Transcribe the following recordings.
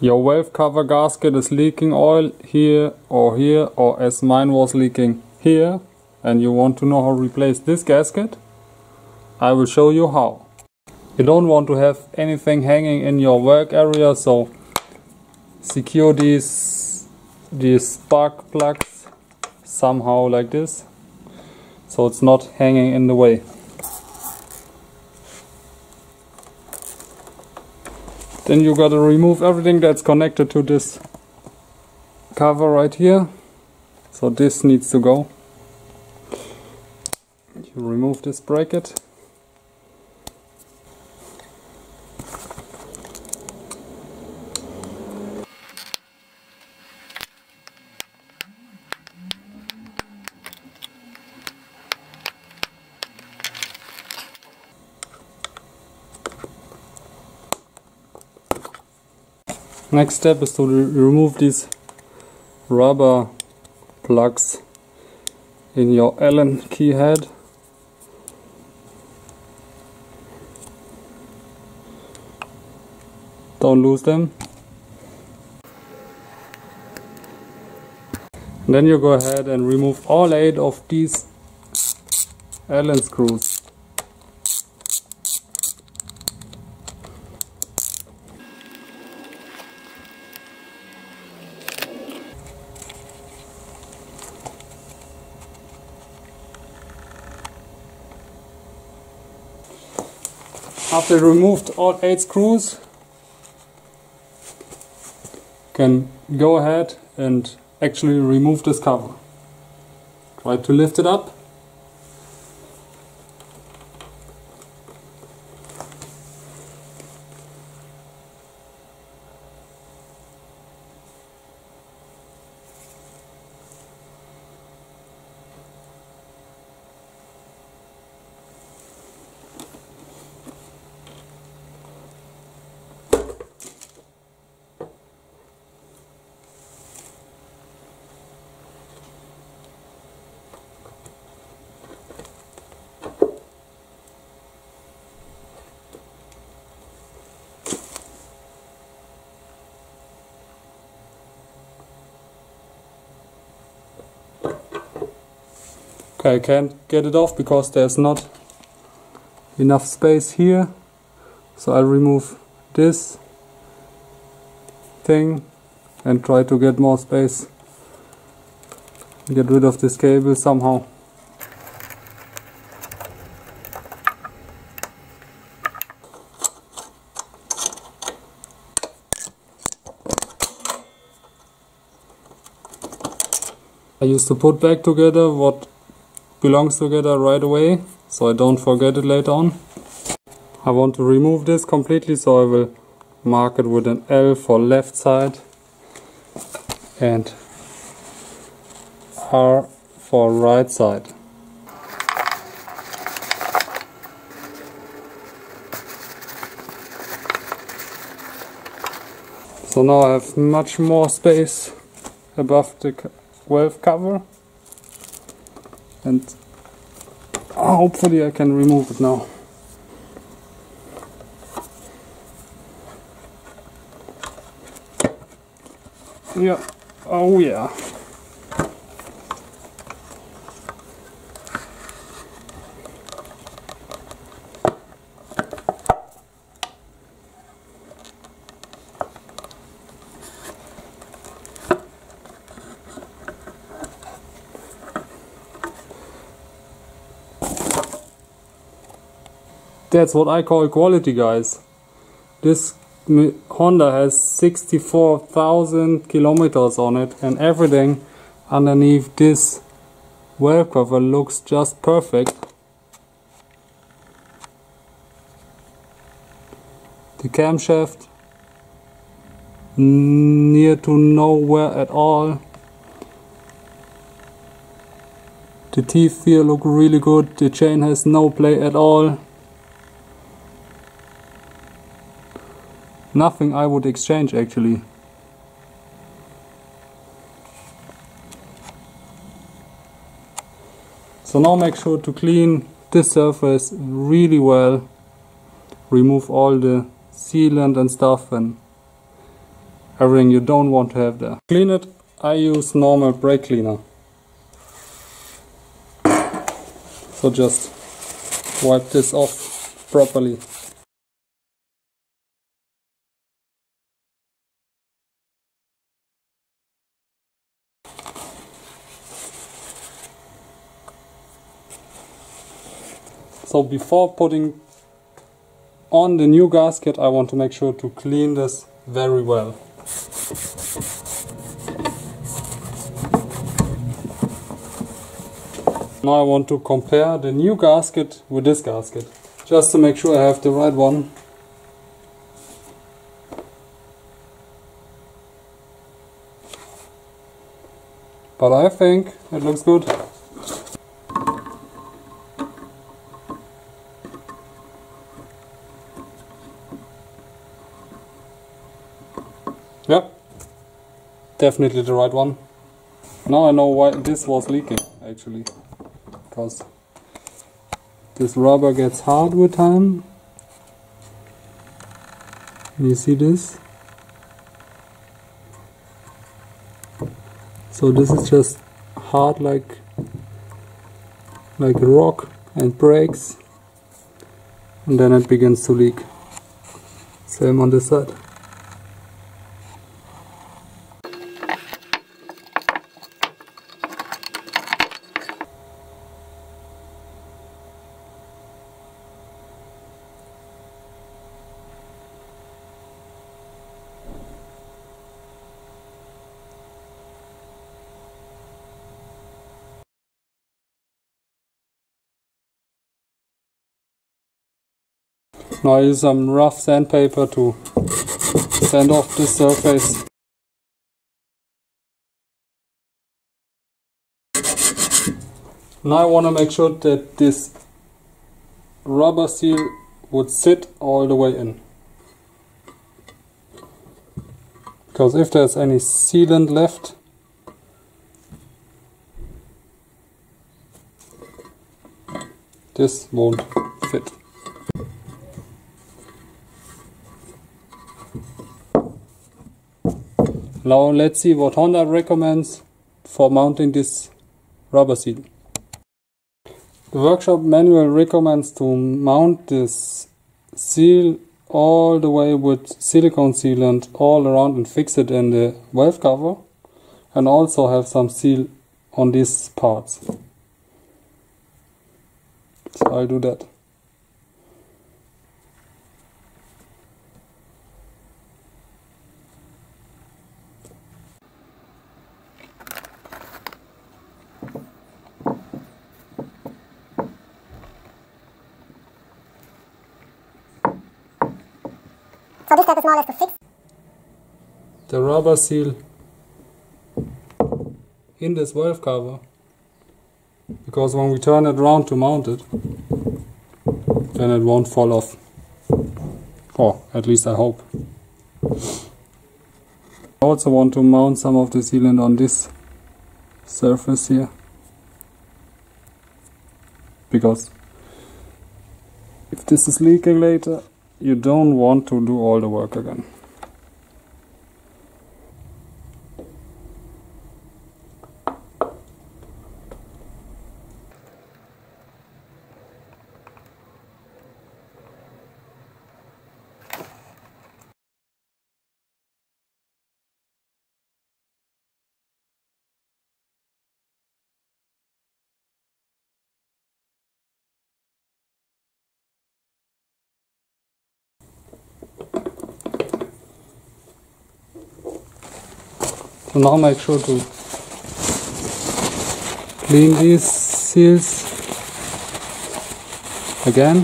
Your valve cover gasket is leaking oil here, or as mine was leaking here, and you want to know how to replace this gasket, I will show you how. You don't want to have anything hanging in your work area, so secure these spark plugs somehow like this, so it's not hanging in the way. Then you gotta remove everything that's connected to this cover right here. So this needs to go. You remove this bracket. Next step is to remove these rubber plugs in your Allen key head. Don't lose them. And then you go ahead and remove all 8 of these Allen screws. After you removed all 8 screws, you can go ahead and actually remove this cover. Try to lift it up. Okay, I can't get it off because there's not enough space here, so I remove this thing and try to get more space, get rid of this cable somehow. I used to put back together what belongs together right away, so I don't forget it later on. I want to remove this completely, so I will mark it with an L for left side and R for right side. So now I have much more space above the valve cover, and hopefully I can remove it now. Yeah, oh yeah. That's what I call quality, guys. This Honda has 64,000 kilometers on it, and everything underneath this valve cover looks just perfect. The camshaft near to nowhere at all. The teeth here look really good. The chain has no play at all. Nothing I would exchange actually. So now make sure to clean this surface really well. Remove all the sealant and stuff, and everything you don't want to have there. Clean it, I use normal brake cleaner. So just wipe this off properly. So before putting on the new gasket, I want to make sure to clean this very well. Now I want to compare the new gasket with this gasket, just to make sure I have the right one. But I think it looks good. Yep, definitely the right one. Now I know why this was leaking actually, because this rubber gets hard with time. You see this? So this is just hard like a rock and breaks, and then it begins to leak. Same on this side. Now I use some rough sandpaper to sand off this surface. Now I want to make sure that this rubber seal would sit all the way in. Because if there's any sealant left, this won't fit. Now let's see what Honda recommends for mounting this rubber seal. The workshop manual recommends to mount this seal all the way with silicone sealant all around and fix it in the valve cover, and also have some seal on these parts. So I'll do that. So this step is more or less to fix the rubber seal in this valve cover, because when we turn it around to mount it, then it won't fall off. Or at least I hope. I also want to mount some of the sealant on this surface here, because if this is leaking later, you don't want to do all the work again. So now make sure to clean these seals again.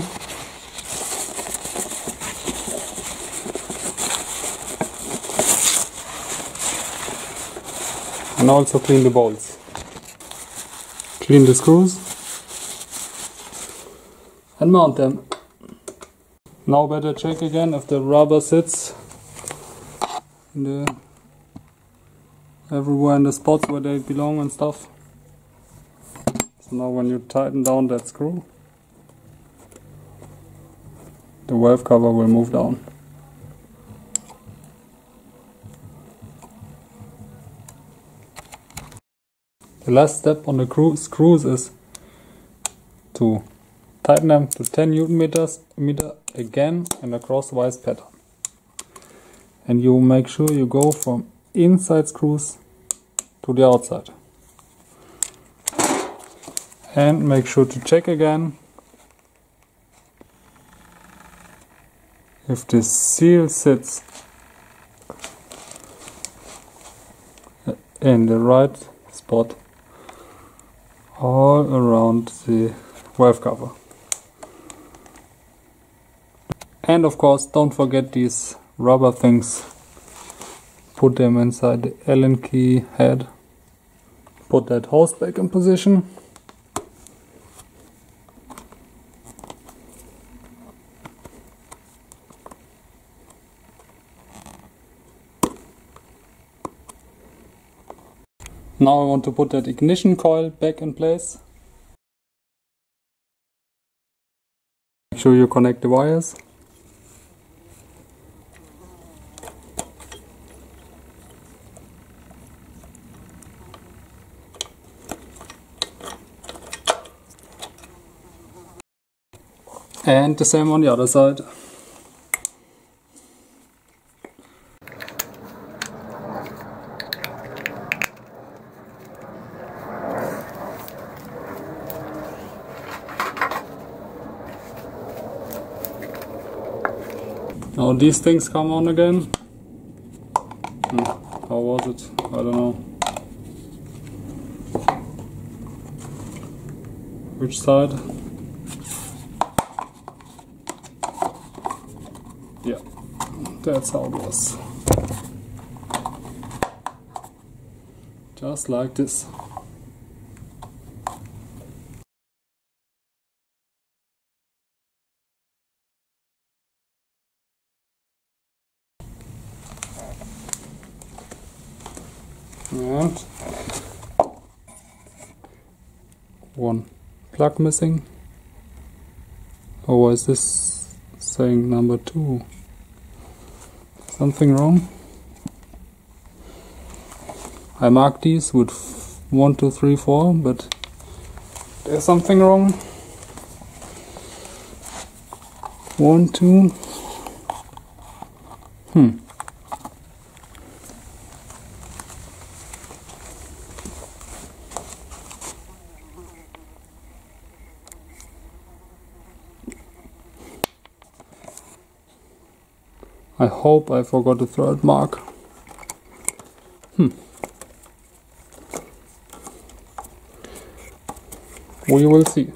And also clean the bolts. Clean the screws and mount them. Now better check again if the rubber sits in everywhere in the spots where they belong and stuff. So now when you tighten down that screw, the valve cover will move down. The last step on the screws is to tighten them to 10 Newton meters again in a crosswise pattern. And you make sure you go from inside screws to the outside. And make sure to check again if the seal sits in the right spot all around the valve cover. And of course, don't forget these rubber things. Put them inside the Allen key head. Put that hose back in position. Now I want to put that ignition coil back in place. Make sure you connect the wires. And the same on the other side. Now these things come on again. How was it? I don't know. Which side? Yeah, that's how it was. Just like this. And one plug missing. Oh, why is this saying number 2? Something wrong? I marked these with 1, 2, 3, 4, but there's something wrong. 1, 2. I hope I forgot the third mark. We will see.